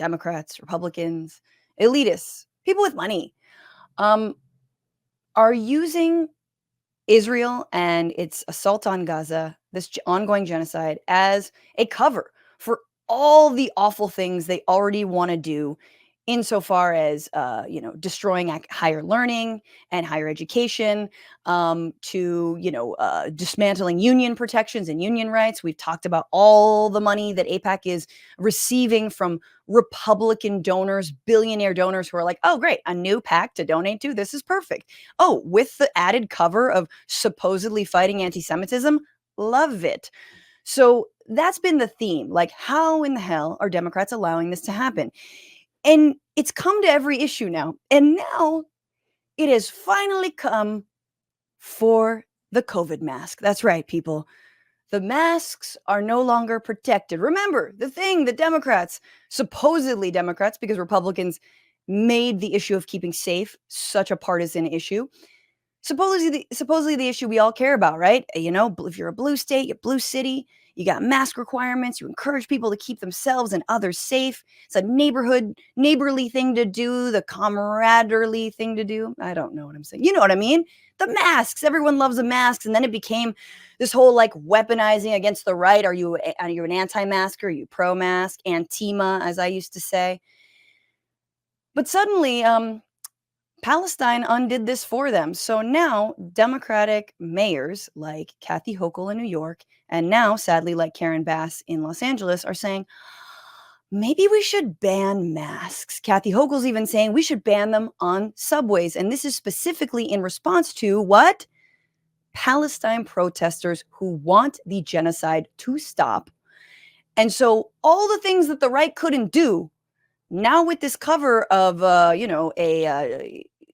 Democrats, Republicans, elitists, people with money, are using Israel and its assault on Gaza, this ongoing genocide, as a cover for all the awful things they already want to do, insofar as destroying higher learning and higher education, to dismantling union protections and union rights. We've talked about all the money that AIPAC is receiving from Republican donors, billionaire donors, who are like, oh great, a new PAC to donate to, this is perfect. Oh, with the added cover of supposedly fighting anti-Semitism, love it. So that's been the theme. Like, how in the hell are Democrats allowing this to happen? And it's come to every issue now. And now it has finally come for the COVID mask. That's right, people. The masks are no longer protected. Remember, the thing that Democrats, supposedly Democrats, because Republicans made the issue of keeping safe such a partisan issue, supposedly the issue we all care about, right? If you're a blue state, you're blue city, you got mask requirements, you encourage people to keep themselves and others safe. It's a neighborly thing to do, the camaraderie thing to do. I don't know what I'm saying. You know what I mean? The masks, everyone loves the masks. And then it became this whole like weaponizing against the right. Are you an anti-masker? Are you pro-mask? Antima, as I used to say. But suddenly, Palestine undid this for them. So now Democratic mayors like Kathy Hochul in New York, and now sadly like Karen Bass in Los Angeles, are saying, maybe we should ban masks. Kathy Hochul's even saying we should ban them on subways. And this is specifically in response to what? Palestine protesters who want the genocide to stop. And so all the things that the right couldn't do, now with this cover of,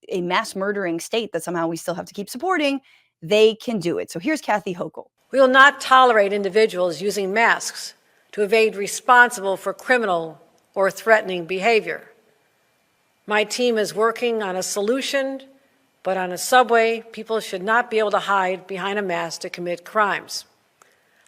a mass murdering state that somehow we still have to keep supporting, they can do it. So here's Kathy Hochul. We will not tolerate individuals using masks to evade responsible for criminal or threatening behavior. My team is working on a solution, but on a subway, people should not be able to hide behind a mask to commit crimes.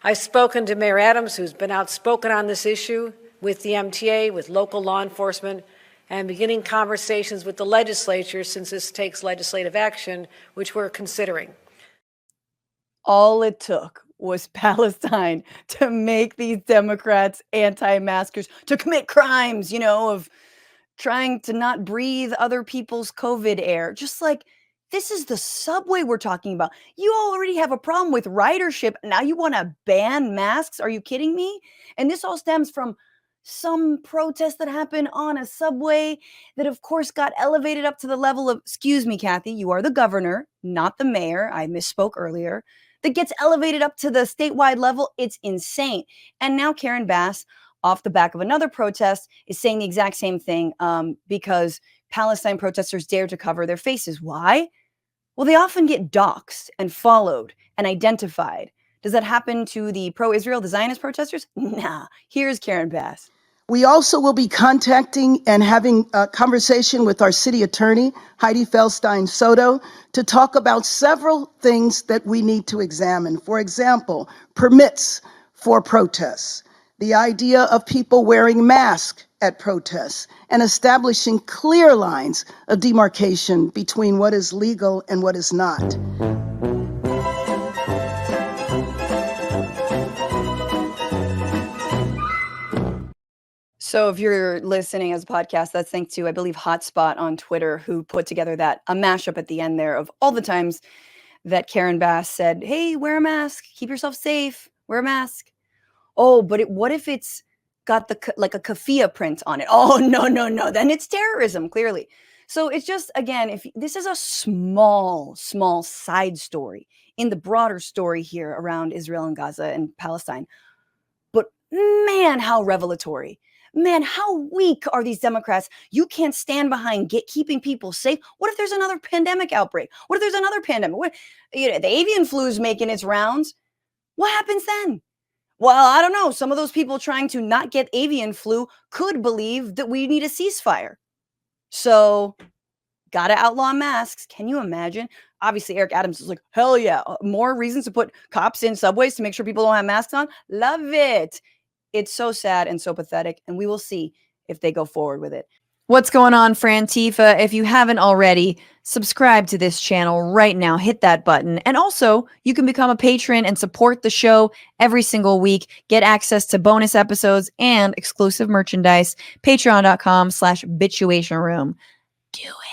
I've spoken to Mayor Adams, who's been outspoken on this issue, with the MTA, with local law enforcement, and beginning conversations with the legislature, since this takes legislative action, which we're considering. All it took was Palestine to make these Democrats anti-maskers, to commit crimes, of trying to not breathe other people's COVID air. Just like, this is the subway we're talking about. You already have a problem with ridership. Now you want to ban masks? Are you kidding me? And this all stems from some protest that happened on a subway that, of course, got elevated up to the level of, excuse me, Kathy, you are the governor, not the mayor. I misspoke earlier. That gets elevated up to the statewide level. It's insane. And now Karen Bass, off the back of another protest, is saying the exact same thing, because Palestine protesters dare to cover their faces. Why? Well, they often get doxxed and followed and identified. Does that happen to the pro-Israel, the Zionist protesters? Nah. Here's Karen Bass. We also will be contacting and having a conversation with our city attorney, Heidi Feldstein Soto, to talk about several things that we need to examine. For example, permits for protests, the idea of people wearing masks at protests, and establishing clear lines of demarcation between what is legal and what is not. So if you're listening as a podcast, that's thanks to, I believe, Hotspot on Twitter, who put together a mashup at the end there of all the times that Karen Bass said, hey, wear a mask, keep yourself safe, wear a mask. Oh, but what if it's got a kafia print on it? Oh, no. Then it's terrorism, clearly. So it's just, again, if this is a small side story in the broader story here around Israel and Gaza and Palestine. But man, how revelatory. Man, how weak are these Democrats? You can't stand behind keeping people safe. What if there's another pandemic outbreak? What if there's another pandemic? The avian flu is making its rounds. What happens then? Well, I don't know. Some of those people trying to not get avian flu could believe that we need a ceasefire. So, gotta outlaw masks. Can you imagine? Obviously, Eric Adams is like, hell yeah. More reasons to put cops in subways to make sure people don't have masks on. Love it. It's so sad and so pathetic. And we will see if they go forward with it. What's going on, Frantifa? If you haven't already, subscribe to this channel right now. Hit that button. And also, you can become a patron and support the show every single week. Get access to bonus episodes and exclusive merchandise. Patreon.com/bitchuation room. Do it.